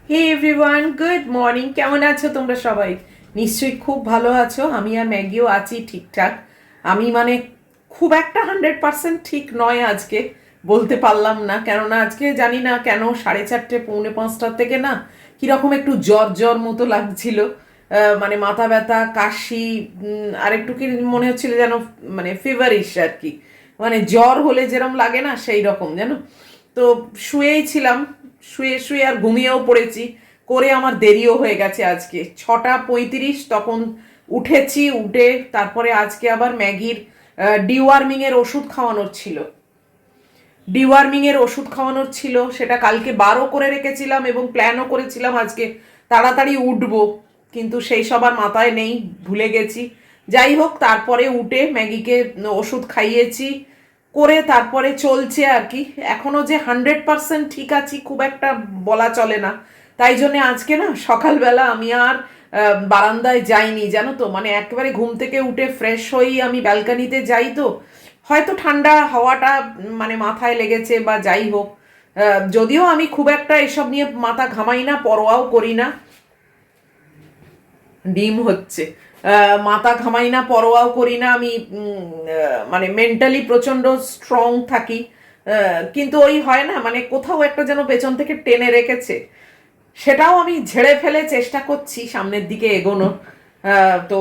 হে everyone, good morning. কেমন আছো তোমরা সবাই? নিশ্চয়ই খুব ভালো আছো। আমি আর ম্যাগিও আছি ঠিকঠাক। আমি মানে খুব একটা 100% ঠিক নয় আজকে, বলতে পারলাম না। কেননা আজকে জানি না কেন 4:30 পৌনে 5টার থেকে না কিরকম একটু জ্বর জ্বর মতো লাগছিল। মানে মাথা ব্যথা, কাশি, আর একটু কি মনে হচ্ছিল যেন মানে ফিভারিশ আর কি। মানে জ্বর হলে যেরকম লাগে না সেই রকম যেন। তো শুয়েই ছিলাম, শুয়ে শুয়ে আর ঘুমিয়েও পড়েছি। করে আমার দেরিও হয়ে গেছে আজকে 6টা 35, তখন উঠেছি। উঠে তারপরে আজকে আবার ম্যাগির ডিওয়ার্মিং এর ওষুধ খাওয়ানোর ছিল। ডিওয়ার্মিং এর ওষুধ খাওয়ানোর ছিল, সেটা কালকে বারও করে রেখেছিলাম এবং প্ল্যানও করেছিলাম আজকে তাড়াতাড়ি উঠবো, কিন্তু সেই সব আর মাথায় নেই, ভুলে গেছি। যাই হোক, তারপরে উঠে ম্যাগিকে ওষুধ খাইয়েছি, করে তারপরে চলছে আর কি। এখনো যে 100% ঠিক আছি খুব একটা বলা চলে না। তাই জন্যে আজকে না সকালবেলা আমি আর বারান্দায় যাইনি, জানো তো। মানে একেবারে ঘুম থেকে উঠে ফ্রেশ হয়েই আমি ব্যালকানিতে যাই, তো হয়তো ঠান্ডা হাওয়াটা মানে মাথায় লেগেছে বা যাই হোক। যদিও আমি খুব একটা এসব নিয়ে মাথা ঘামাই না, পরোয়াও করি না। ডিম হচ্ছে, মাথা ঘামাই না, পরোয়াও করি না আমি। মানে মেন্টালি প্রচন্ড স্ট্রং থাকি। কিন্তু ওই হয় না, মানে কোথাও একটা যেন পেছন থেকে টেনে রেখেছে। সেটাও আমি ঝেড়ে ফেলে চেষ্টা করছি সামনের দিকে এগোনোর। তো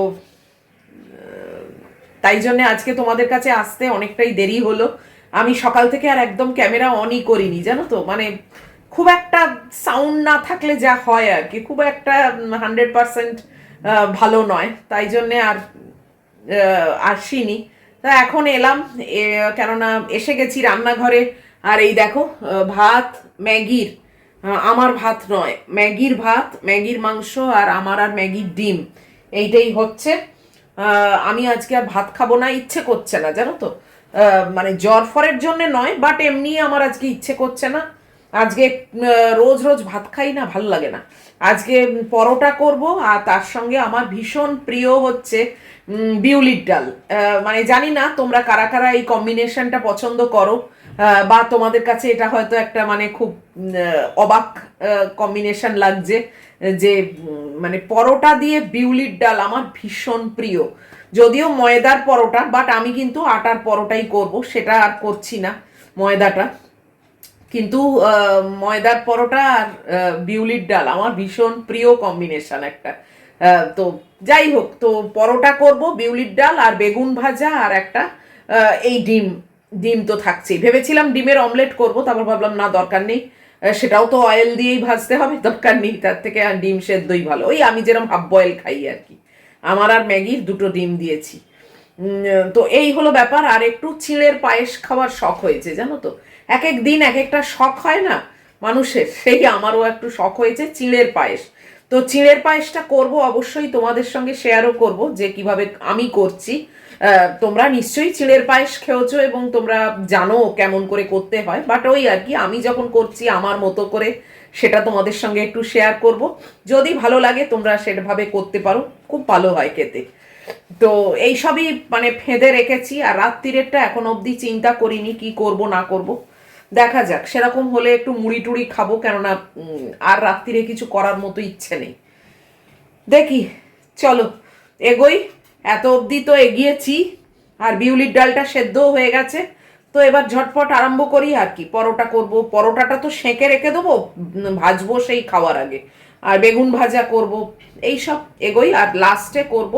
তাই জন্য আজকে তোমাদের কাছে আসতে অনেকটাই দেরি হলো। আমি সকাল থেকে আর একদম ক্যামেরা অনই করিনি, জানো তো। মানে খুব একটা সাউন্ড না থাকলে যা হয় আর কি, খুব একটা 100% ভালো নয়। তাই জন্যে আর আসিনি। তা এখন এলাম, কেননা এসে গেছি রান্নাঘরে। আর এই দেখো, ভাত ম্যাগির, আমার ভাত নয়, ম্যাগির ভাত, ম্যাগির মাংস, আর আমার আর ম্যাগির ডিম, এইটাই হচ্ছে। আমি আজকে আর ভাত খাবো না, ইচ্ছে করছে না, জানো তো। মানে জ্বর ফরের জন্য নয়, বাট এমনি আমার আজকে ইচ্ছে করছে না। আজকে রোজ রোজ ভাত খাই না, ভালো লাগে না। আজকে পরোটা করব, আর তার সঙ্গে আমার ভীষণ প্রিয় হচ্ছে বিউলির ডাল। মানে জানি না তোমরা কারা কারা এই কম্বিনেশনটা পছন্দ করো, বা তোমাদের কাছে এটা হয়তো একটা মানে খুব অবাক কম্বিনেশন লাগছে, যে মানে পরোটা দিয়ে বিউলির ডাল আমার ভীষণ প্রিয়। যদিও ময়দার পরোটা, বাট আমি কিন্তু আটার পরোটাই করব, সেটা আর করছি না ময়দাটা। কিন্তু ময়দার পরোটা আর বিউলির ডাল আমার ভীষণ প্রিয় কম্বিনেশন একটা। তো যাই হোক, তো পরোটা করব, বিউলির ডাল আর বেগুন ভাজা, আর একটা এই ডিম। ডিম তো থাকছেই, ভেবেছিলাম ডিমের অমলেট করব, তারপর ভাবলাম না, দরকার নেই। সেটাও তো অয়েল দিয়েই ভাজতে হবে, দরকার নেই। তার থেকে আর ডিম সেদ্ধই ভালো, ওই আমি যেরকম হাফ বয়েল খাই আর কি। আমার আর ম্যাগির দুটো ডিম দিয়েছি। তো এই হলো ব্যাপার। আর একটু চিঁড়ের পায়েস খাওয়ার শখ হয়েছে, জানো তো। এক এক দিন এক একটা শখ হয় না মানুষের, সেই আমারও একটু শখ হয়েছে চিঁড়ের পায়েস। তো চিঁড়ের পায়েসটা করব, অবশ্যই তোমাদের সঙ্গে শেয়ারও করব যে কিভাবে আমি করছি। তোমরা নিশ্চয়ই চিঁড়ের পায়েস খেয়েছো এবং তোমরা জানো কেমন করে করতে হয়, বাট ওই আর কি, আমি যখন করছি আমার মতো করে সেটা তোমাদের সঙ্গে একটু শেয়ার করব। যদি ভালো লাগে তোমরা সেভাবে করতে পারো, খুব ভালো হয় খেতে। তো এই সবই মানে ফেঁদে রেখেছি। আর রাত্রিরেরটা এখন অবধি চিন্তা করিনি কি করব না করব, দেখা যাক। সেরকম হলে একটু মুড়ি টুড়ি খাবো, কেননা আর রাত্রিরে কিছু করার মতো ইচ্ছে নেই। দেখি, চলো এগোই। এত অবধি তো এগিয়েছি, আর বিউলির ডালটা সেদ্ধও হয়ে গেছে। তো এবার ঝটপট আরম্ভ করি আর কি। পরোটা করব, পরোটাটা তো সেঁকে রেখে দেবো, ভাজবো সেই খাওয়ার আগে। আর বেগুন ভাজা করব, এই সব এগোই। আর লাস্টে করব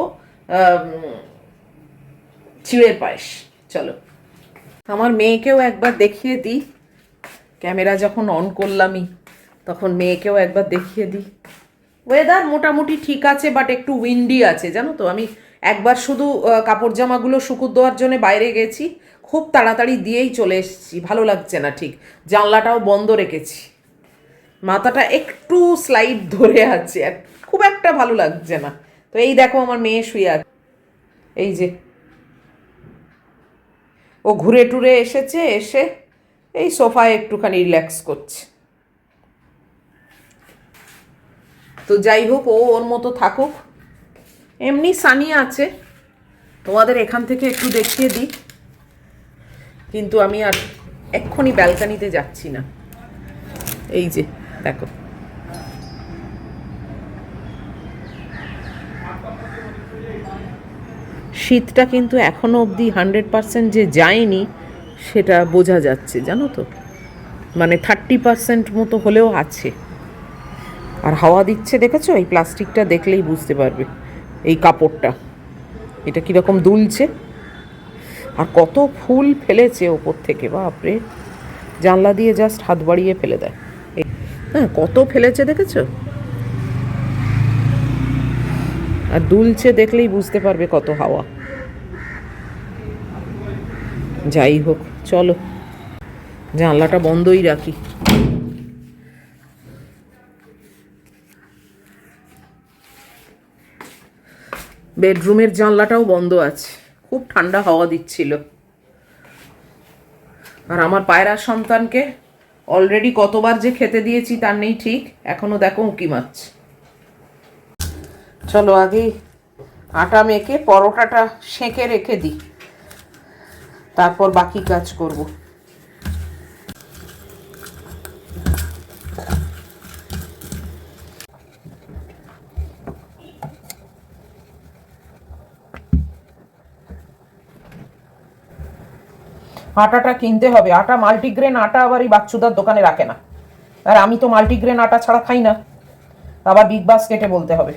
চিড়ের পায়েস। চলো, আমার মেয়েকেও একবার দেখিয়ে দিই। ক্যামেরা যখন অন করলামই, তখন মেয়েকেও একবার দেখিয়ে দিই। ওয়েদার মোটামুটি ঠিক আছে, বাট একটু উইন্ডি আছে, জানো তো। আমি একবার শুধু কাপড় জামাগুলো শুকুর দেওয়ার জন্য বাইরে গেছি, খুব তাড়াতাড়ি দিয়েই চলে এসেছি, ভালো লাগছে না ঠিক। জানলাটাও বন্ধ রেখেছি, মাথাটা একটু স্লাইড ধরে আছে, আর খুব একটা ভালো লাগছে না। তো এই দেখো আমার মেয়ে শুয়ে আছে, এই যে ও ঘুরে টুরে এসেছে, এসে এই সোফায় একটুখানি রিল্যাক্স করছে। তো যাই হোক, ও ওর মতো থাকুক। এমনি সানি আছে, তোমাদের এখান থেকে একটু দেখিয়ে দিই। কিন্তু আমি আর এক্ষুনি ব্যালকানিতে যাচ্ছি না। এই যে দেখো, শীতটা কিন্তু এখনো অবধি 100% যে যায়নি সেটা বোঝা যাচ্ছে, জানো তো, মানে 30% মতো হলেও আছে। আর হাওয়া দিচ্ছে, দেখেছো? এই প্লাস্টিকটা দেখলেই বুঝতে পারবে, এই কাপড়টা এটা কীরকম দুলছে। আর কত ফুল ফেলেছে ওপর থেকে, বাপরে! জানলা দিয়ে জাস্ট হাত বাড়িয়ে ফেলে দেয়। হ্যাঁ, কত ফেলেছে দেখেছো? আর দুলছে, দেখলেই বুঝতে পারবে কত হাওয়া। যাই হোক, চলো জানলাটা বন্ধই রাখি। বেডরুমের জানলাটাও বন্ধ আছে, খুব ঠান্ডা হাওয়া দিচ্ছিল। আর আমার পায়রা সন্তানকে অলরেডি কতবার যে খেতে দিয়েছি তার নেই ঠিক, এখনো দেখো উঁকি মারছে। চলো আগে আটা মেখে পরোটাটা সেঁকে রেখে দিই, তারপর বাকি কাজ করব। আটাটা কিনতে হবে, আটা মাল্টিগ্রেন আটা আবার এই বাচ্চুদার দোকানে রাখে না, আর আমি তো মাল্টিগ্রেন আটা ছাড়া খাই না, আবার বিগ বাস্কেটে বলতে হবে।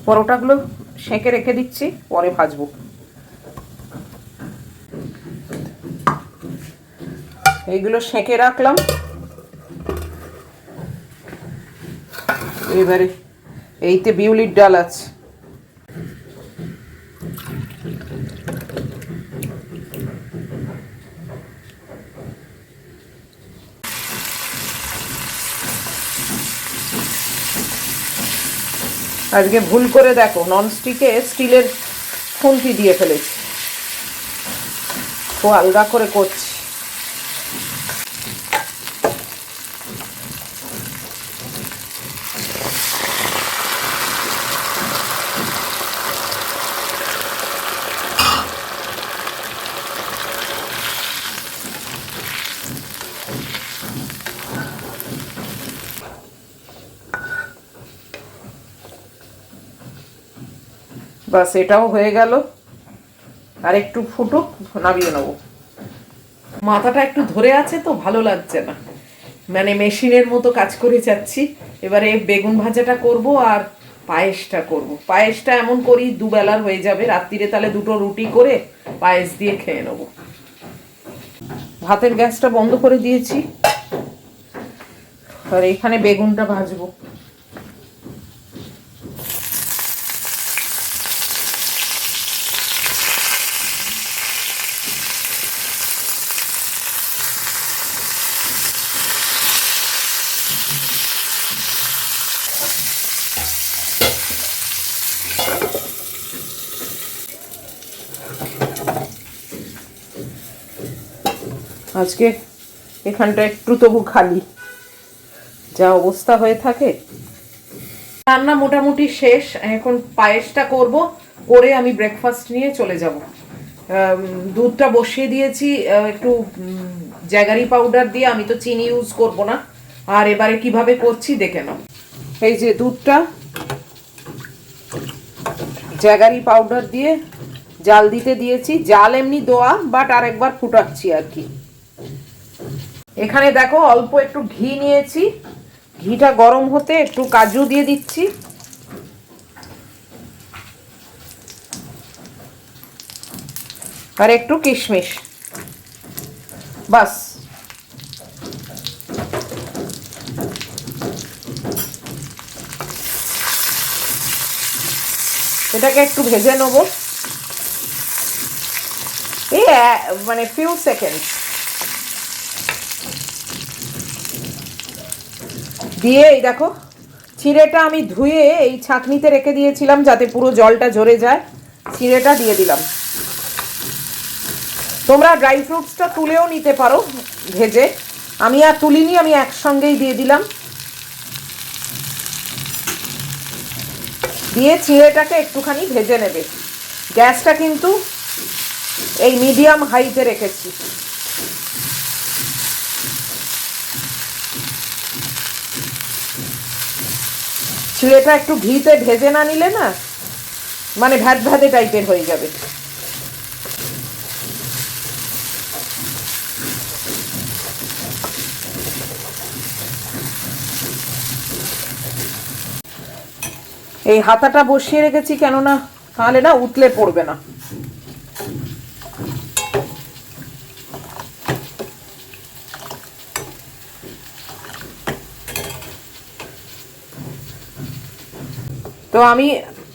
পরোটাগুলো সেঁকে রেখে দিচ্ছি, পরে ভাজবো। এইগুলো সেঁকে রাখলাম, এবারে এইতে বিউলির ডাল আছে, আজকে ভুল করে দেখো ননস্টিকে স্টিলের খুন্তি দিয়ে ফেলেছি, খুব আলগা করে করছি। বাস, এটাও হয়ে গেল, আর একটু ফুটুক, নামিয়ে নেবো। মাথাটা একটু ধরে আছে তো ভালো লাগছে না, মানে মেশিনের মতো কাজ করে যাচ্ছি। এবারে বেগুন ভাজাটা করব আর পায়েসটা করব। পায়েসটা এমন করি দুবেলার হয়ে যাবে, রাত্রিরে তাহলে দুটো রুটি করে পায়েস দিয়ে খেয়ে নেব। ভাতের গ্যাসটা বন্ধ করে দিয়েছি, আর এখানে বেগুনটা ভাজবো। আজকে এখানটা একটু তবু খালি, যা অবস্থা হয়ে থাকে। রান্না মোটামুটি শেষ, এখন পায়েসটা করব, করে আমি ব্রেকফাস্ট নিয়ে চলে যাব। দুধটা বসিয়ে দিয়েছি একটু জ্যাগারি পাউডার দিয়ে, আমি তো চিনি ইউজ করব না। আর এবারে কিভাবে করছি দেখে নাও। এই যে দুধটা জ্যাগারি পাউডার দিয়ে জাল দিতে দিয়েছি, জাল এমনি দোয়া, বাট আরেকবার ফুটাচ্ছি আর কি। এখানে দেখো অল্প একটু ঘি নিয়েছি, ঘিটা গরম হতে একটু কাজু দিয়ে দিচ্ছি, আর একটু কিশমিশ, বাস। এটাকে একটু ভেজে নেবো, এই মানে ফিউ সেকেন্ড দিয়ে। এই দেখো চিঁড়েটা আমি ধুয়ে এই ছাঁকনিতে রেখে দিয়েছিলাম যাতে পুরো জলটা ঝরে যায়। চিঁড়েটা দিয়ে দিলাম। তোমরা ড্রাই ফ্রুটসটা তুলেও নিতে পারো ভেজে, আমি আর তুলিনি, আমি একসঙ্গেই দিয়ে দিলাম। দিয়ে চিঁড়েটাকে একটুখানি ভেজে নেবে। গ্যাসটা কিন্তু এই মিডিয়াম হাইতে রেখেছি। চিঁড়েটা একটু ঘিতে ভেজে না নিলে না মানে ভ্যাদ ভ্যাদে টাইপের হয়ে যাবে। এই হাতাটা বসিয়ে রেখেছি কেননা তাহলে না উতলে পড়বে না। তো আমি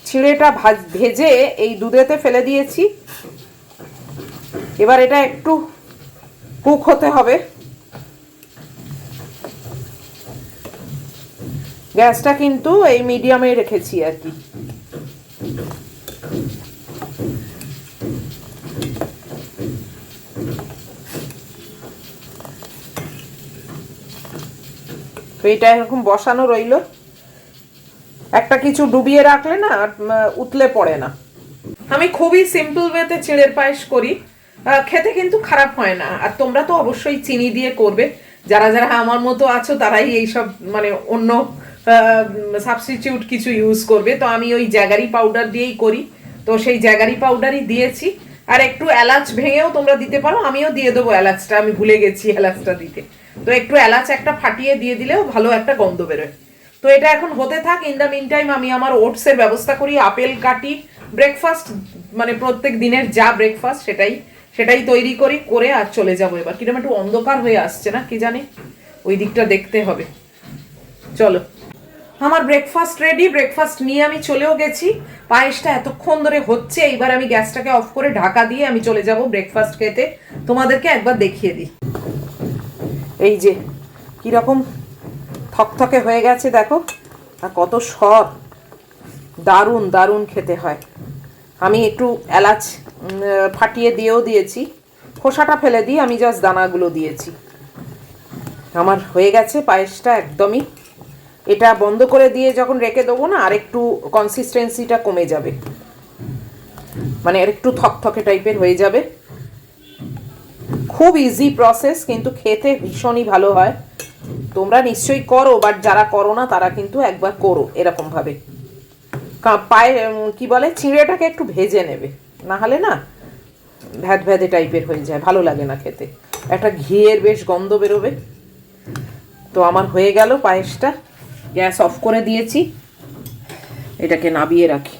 চিঁড়েটা ভেজে এই দুধেতে ফেলে দিয়েছি। এবার এটা একটু কুক হতে হবে। গ্যাসটা কিন্তু এই মিডিয়ামে রেখেছি আর কি। তো এটা এরকম বসানো রইল। একটা কিছু ডুবিয়ে রাখলে না উতলে পড়ে না। আমি খুবই সিম্পল ওয়েতে চিঁড়ের পায়েস করি, খেতে কিন্তু খারাপ হয় না। আর তোমরা তো অবশ্যই চিনি দিয়ে করবে, যারা যারা আমার মতো আছো তারাই এইসব মানে অন্য সাবস্টিটিউট কিছু ইউজ করবে। তো আমি ওই জ্যাগারি পাউডার দিয়েই করি, তো সেই জ্যাগারি পাউডারই দিয়েছি। আর একটু এলাচ ভেঙেও তোমরা দিতে পারো, আমিও দিয়ে দেবো এলাচটা, আমি ভুলে গেছি এলাচটা দিতে। তো একটু এলাচ একটা ফাটিয়ে দিয়ে দিলেও ভালো একটা গন্ধ বেরোয়। তো এটা এখন হতে থাক। ইন দ্য মিন টাইম আমি আমার ওটসের ব্যবস্থা করি। আপেল কাটি, ব্রেকফাস্ট মানে প্রত্যেক দিনের যা ব্রেকফাস্ট সেটাই তৈরি করি, করে আর চলে যাবো। এবার কিরকম একটু অন্ধকার হয়ে আসছে না কি জানি, ওই দিকটা দেখতে হবে। চলো, আমার ব্রেকফাস্ট রেডি। ব্রেকফাস্ট নিয়ে আমি চলেও গেছি। পায়েসটা এতক্ষণ ধরে হচ্ছে, এইবার আমি গ্যাসটাকে অফ করে ঢাকা দিয়ে আমি চলে যাব ব্রেকফাস্ট খেতে। তোমাদেরকে একবার দেখিয়ে দিই। এই যে কিরকম থকথকে হয়ে গেছে দেখো, আর কত সর, দারুণ দারুণ খেতে হয়। আমি একটু এলাচ ফাটিয়ে দিয়েও দিয়েছি, খোসাটা ফেলে দিয়ে আমি জাস্ট দানাগুলো দিয়েছি। আমার হয়ে গেছে পায়েসটা একদমই। এটা বন্ধ করে দিয়ে যখন রেখে দেবো না, আর একটু কনসিস্টেন্সিটা কমে যাবে, মানে আর একটু থকথকে টাইপের হয়ে যাবে। খুব ইজি প্রসেস, কিন্তু খেতে ভীষণই ভালো হয়। তোমরা নিশ্চয়ই করো, বাট যারা করো না তারা কিন্তু একবার করো এরকমভাবে। পায়ে কি বলে, চিঁড়েটাকে একটু ভেজে নেবে, না হলে না ভ্যাদ ভ্যাদে টাইপের হয়ে যায়, ভালো লাগে না খেতে। একটা ঘিয়ের বেশ গন্ধ বেরোবে। তো আমার হয়ে গেল পায়েসটা, গ্যাস অফ করে দিয়েছি। এটাকে নাবিয়ে রাখি।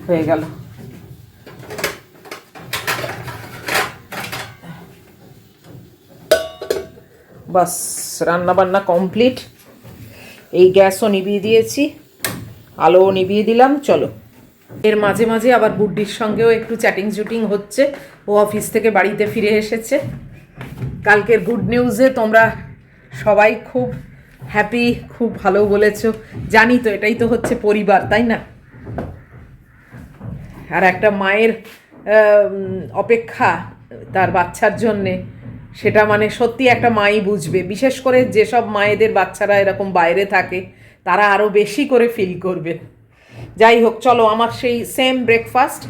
হয়ে গেল। বাস, রান্না বান্না কমপ্লিট। এই গ্যাসও নিভিয়ে দিয়েছি, আলোও নিভিয়ে দিলাম। চলো, এর মাঝে মাঝে আবার বুড্ডির সঙ্গেও একটু চ্যাটিং জুটিং হচ্ছে। ও অফিস থেকে বাড়িতে ফিরে এসেছে। কালকের গুড নিউজে তোমরা সবাই খুব হ্যাপি, খুব ভালো বলেছো। জানি তো, এটাই তো হচ্ছে পরিবার, তাই না? আর একটা মায়ের অপেক্ষা তার বাচ্চার জন্যে, সেটা মানে সত্যি একটা মাই বুঝবে। বিশেষ করে যেসব মায়েদের বাচ্চারা এরকম বাইরে থাকে, তারা আরও বেশি করে ফিল করবে। যাই হোক, চলো, আমার সেই সেম ব্রেকফাস্ট।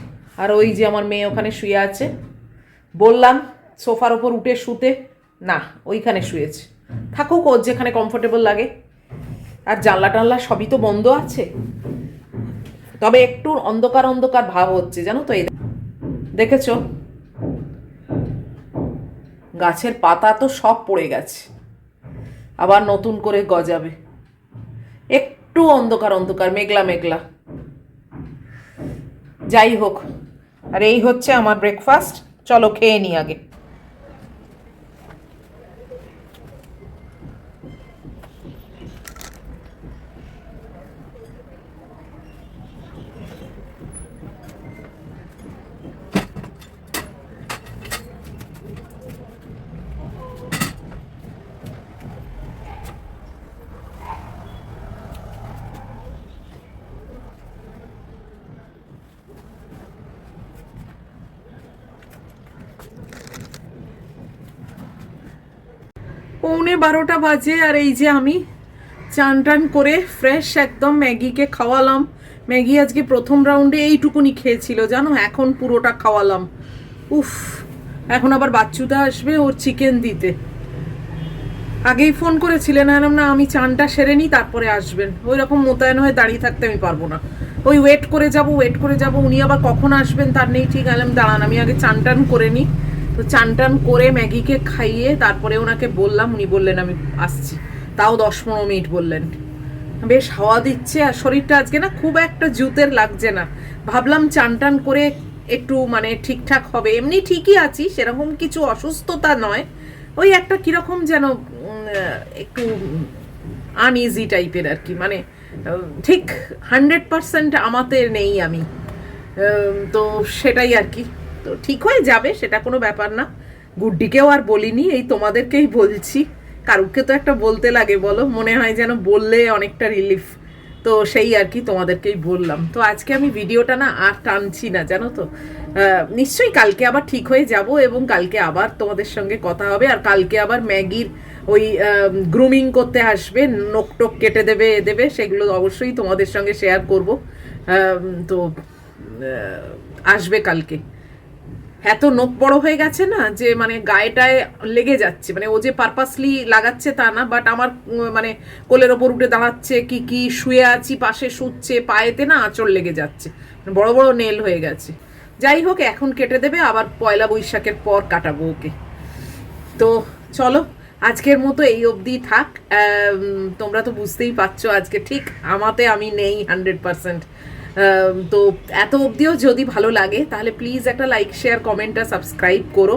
আর ওই যে আমার মেয়ে ওখানে শুয়ে আছে, বললাম সোফার ওপর উঠে শুতে, না ওইখানে শুয়েছে। থাকুক, ওর যেখানে কমফোর্টেবল লাগে। আর জানলা টানলা সবই তো বন্ধ আছে, তবে একটু অন্ধকার অন্ধকার ভাব হচ্ছে, জানো তো। এই দেখেছো, গাছের পাতা তো সব পড়ে গেছে, আবার নতুন করে গজাবে। একটু অন্ধকার অন্ধকার, মেঘলা মেঘলা। যাই হোক, আর এই হচ্ছে আমার ব্রেকফাস্ট। চলো খেয়ে নিই আগে। 11:45 বাজে, আর এই যে আমি চান টান করে ফ্রেশ একদম ম্যাগিকে খাওয়ালাম। ম্যাগি আজকে প্রথম রাউন্ডে এইটুকুনি খেয়েছিল জানো, এখন পুরোটা খাওয়ালাম। উফ, এখন আবার বাচ্চুদা আসবে ওর চিকেন দিতে। আগেই ফোন করেছিলেন, না আমি চানটা সেরে নিই তারপরে আসবেন। ওই রকম মোতায়েন হয়ে দাঁড়িয়ে থাকতে আমি পারবো না, ওই ওয়েট করে যাব, উনি আবার কখন আসবেন তার নেই ঠিক। আলাম দাঁড়ান আমি আগে চান টান করে নিই। তো চান টান করে ম্যাগিকে খাইয়ে তারপরে ওনাকে বললাম, উনি বললেন আমি আসছি। তাও 10-15 মিনিট বললেন। বেশ হাওয়া দিচ্ছে আর শরীরটা আজকে না খুব একটা জুতের লাগছে না। ভাবলাম চান টান করে একটু মানে ঠিকঠাক হবে। এমনি ঠিকই আছি, সেরকম কিছু অসুস্থতা নয়, ওই একটা কিরকম যেন একটু আনইজি টাইপের আর কি, মানে ঠিক 100% আমাতে নেই আমি। তো সেটাই আর কি। তো ঠিক হয়ে যাবে, সেটা কোনো ব্যাপার না। গুড্ডিকেও আর বলিনি, এই তোমাদেরকেই বলছি। কারুকে তো একটা বলতে লাগে বলো, মনে হয় যেন বললে অনেকটা রিলিফ। তো সেই আর কি তোমাদেরকেই বললাম। তো আজকে আমি ভিডিওটা না আর টানছি না জানো তো। নিশ্চয়ই কালকে আবার ঠিক হয়ে যাব এবং কালকে আবার তোমাদের সঙ্গে কথা হবে। আর কালকে আবার ম্যাগির ওই গ্রুমিং করতে আসবে, নখ টোক কেটে দেবে, সেগুলো অবশ্যই তোমাদের সঙ্গে শেয়ার করব। তো আসবে কালকে। এত নখ বড় হয়ে গেছে না যে মানে গায়েটায় লেগে যাচ্ছে, মানে ও যে পারপাসলি লাগাচ্ছে তা না, বাট আমার মানে কোলের ওপর উঠে দাঁড়াচ্ছে কি শুয়ে আছি পাশে শুচ্ছে, পায়েতে না আঁচড় লেগে যাচ্ছে, বড় বড় নেল হয়ে গেছে। যাই হোক, এখন কেটে দেবে, আবার পয়লা বৈশাখের পর কাটাবো ওকে। তো চলো আজকের মতো এই অবধি থাক। তোমরা তো বুঝতেই পারছো আজকে ঠিক আমাতে আমি নেই 100%। তো এত অবধিও যদি ভালো লাগে তাহলে প্লিজ একটা লাইক শেয়ার কমেন্ট আর সাবস্ক্রাইব করো।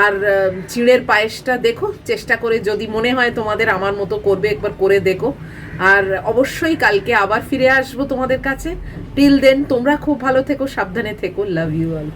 আর চিড়ের পায়েসটা দেখো, চেষ্টা করে যদি মনে হয় তোমাদের আমার মতো করবে, একবার করে দেখো। আর অবশ্যই কালকে আবার ফিরে আসবো তোমাদের কাছে। টিল দেন তোমরা খুব ভালো থেকো, সাবধানে থেকো, লাভ ইউ অল।